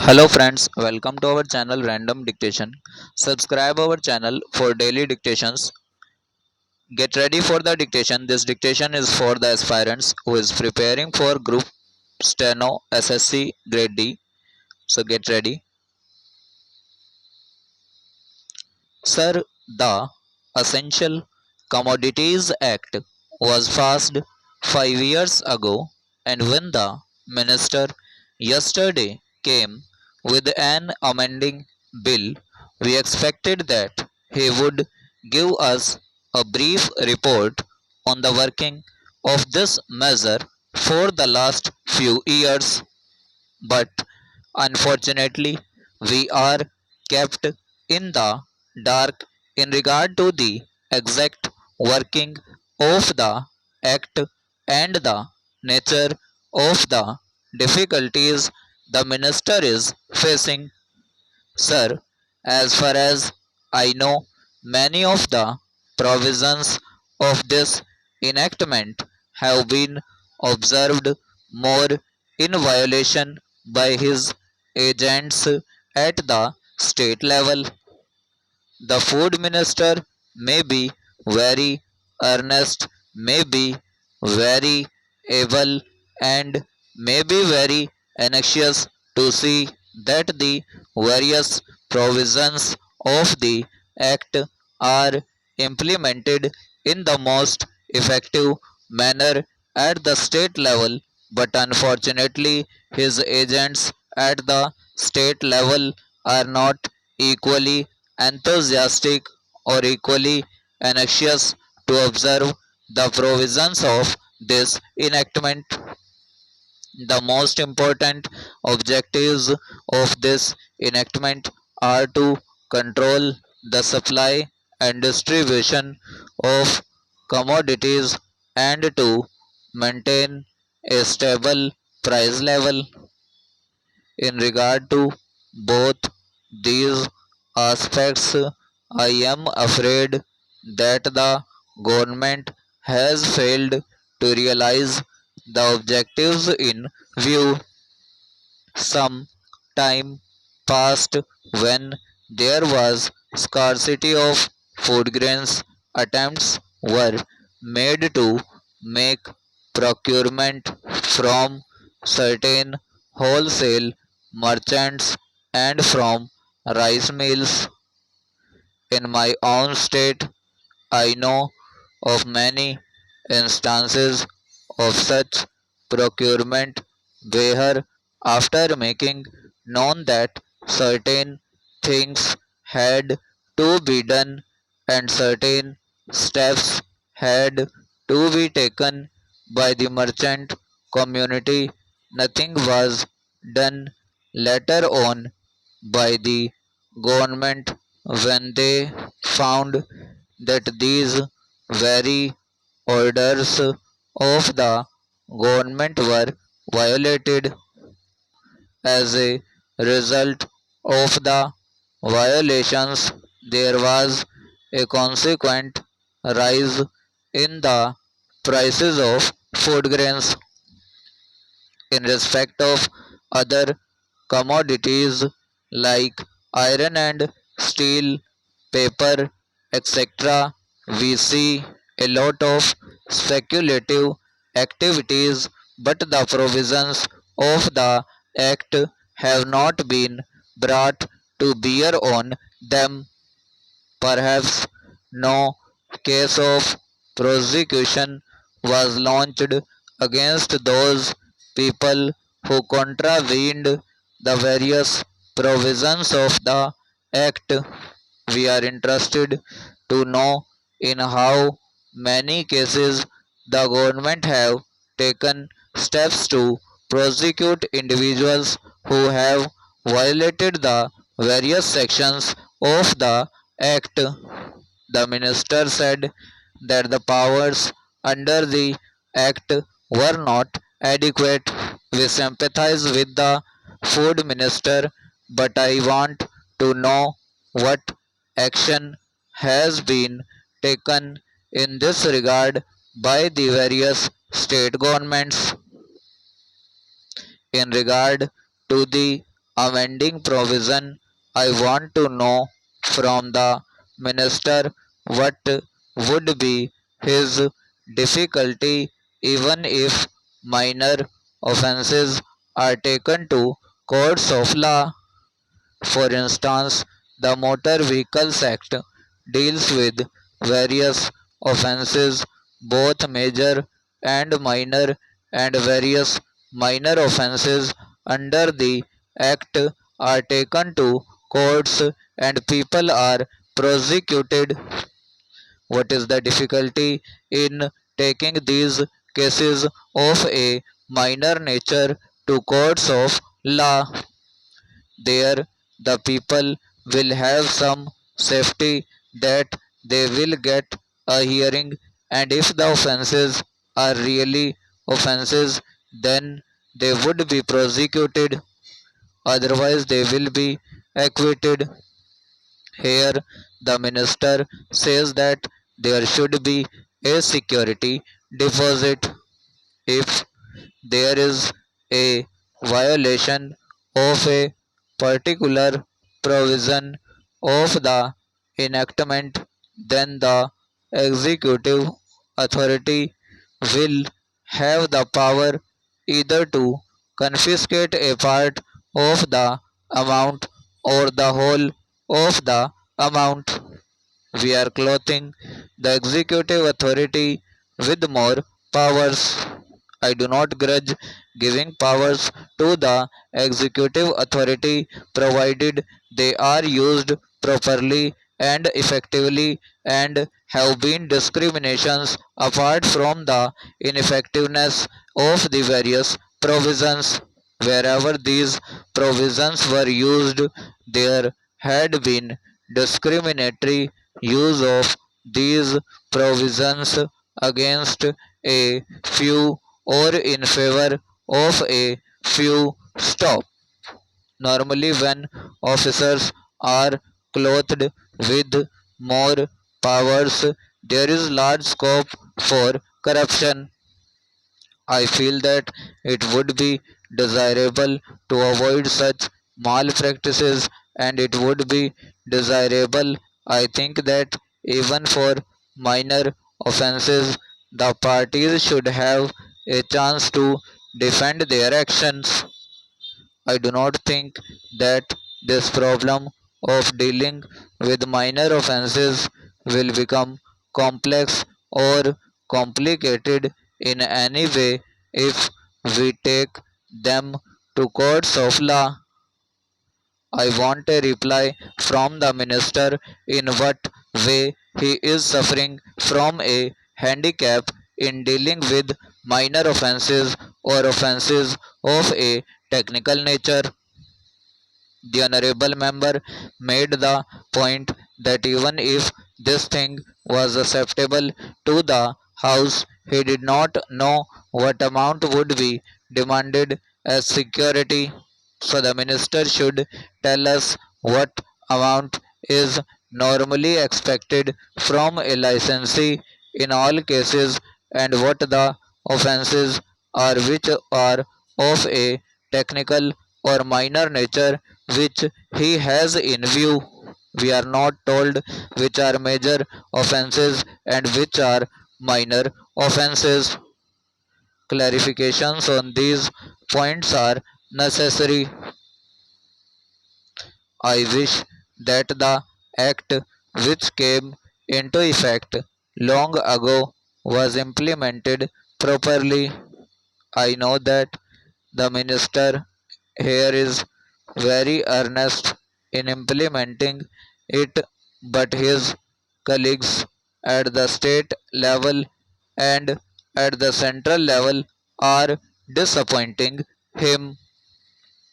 Hello friends, welcome to our channel Random Dictation. Subscribe our channel for daily dictations. Get ready for the dictation. This dictation is for the aspirants who is preparing for group steno SSC grade D. So get ready. Sir, the Essential Commodities Act was passed 5 years ago, and when the minister yesterday came with an amending bill, we expected that he would give us a brief report on the working of this measure for the last few years. But unfortunately, we are kept in the dark in regard to the exact working of the Act and the nature of the difficulties the minister is facing. Sir, as far as I know, many of the provisions of this enactment have been observed more in violation by his agents at the state level. The food minister may be very earnest, may be very able, and may be very anxious to see that the various provisions of the Act are implemented in the most effective manner at the state level, but unfortunately, his agents at the state level are not equally enthusiastic or equally anxious to observe the provisions of this enactment. The most important objectives of this enactment are to control the supply and distribution of commodities and to maintain a stable price level. In regard to both these aspects, I am afraid that the government has failed to realize the objectives in view. Some time passed when there was scarcity of food grains. Attempts were made to make procurement from certain wholesale merchants and from rice mills. In my own state, I know of many instances of such procurement where, after making known that certain things had to be done and certain steps had to be taken by the merchant community, nothing was done later on by the government when they found that these very orders of the government were violated. As a result of the violations, there was a consequent rise in the prices of food grains. In respect of other commodities like iron and steel, paper, etc., we see a lot of speculative activities, but the provisions of the Act have not been brought to bear on them. Perhaps no case of prosecution was launched against those people who contravened the various provisions of the Act. We are interested to know in how many cases the government have taken steps to prosecute individuals who have violated the various sections of the Act. The minister said that the powers under the Act were not adequate. We sympathize with the food minister, but I want to know what action has been taken in this regard by the various state governments. In regard to the amending provision. I want to know from the minister what would be his difficulty even if minor offences are taken to courts of law. For instance, the Motor Vehicles Act deals with various offences, both major and minor, and various minor offences under the Act are taken to courts and people are prosecuted. What is the difficulty in taking these cases of a minor nature to courts of law? There the people will have some safety that they will get a hearing, and if the offences are really offences, then they would be prosecuted, otherwise they will be acquitted. Here the minister says that there should be a security deposit. If there is a violation of a particular provision of the enactment, then the executive authority will have the power either to confiscate a part of the amount or the whole of the amount. We are clothing the executive authority with more powers. I do not grudge giving powers to the executive authority provided they are used properly and effectively and have been discriminations apart from the ineffectiveness of the various provisions. Wherever these provisions were used, there had been discriminatory use of these provisions against a few or in favor of a few. Stop. Normally, when officers are clothed with more powers, there is large scope for corruption. I feel that it would be desirable to avoid such malpractices, and it would be desirable, I think, that even for minor offences, the parties should have a chance to defend their actions. I do not think that this problem of dealing with minor offences will become complex or complicated in any way if we take them to courts of law. I want a reply from the minister in what way he is suffering from a handicap in dealing with minor offences or offences of a technical nature. The honorable member made the point that even if this thing was acceptable to the House, he did not know what amount would be demanded as security. So the minister should tell us what amount is normally expected from a licensee in all cases and what the offences are which are of a technical or minor nature which he has in view. We are not told which are major offences and which are minor offences. Clarifications on these points are necessary. I wish that the act which came into effect long ago was implemented properly. I know that the minister here is very earnest in implementing it, but his colleagues at the state level and at the central level are disappointing him.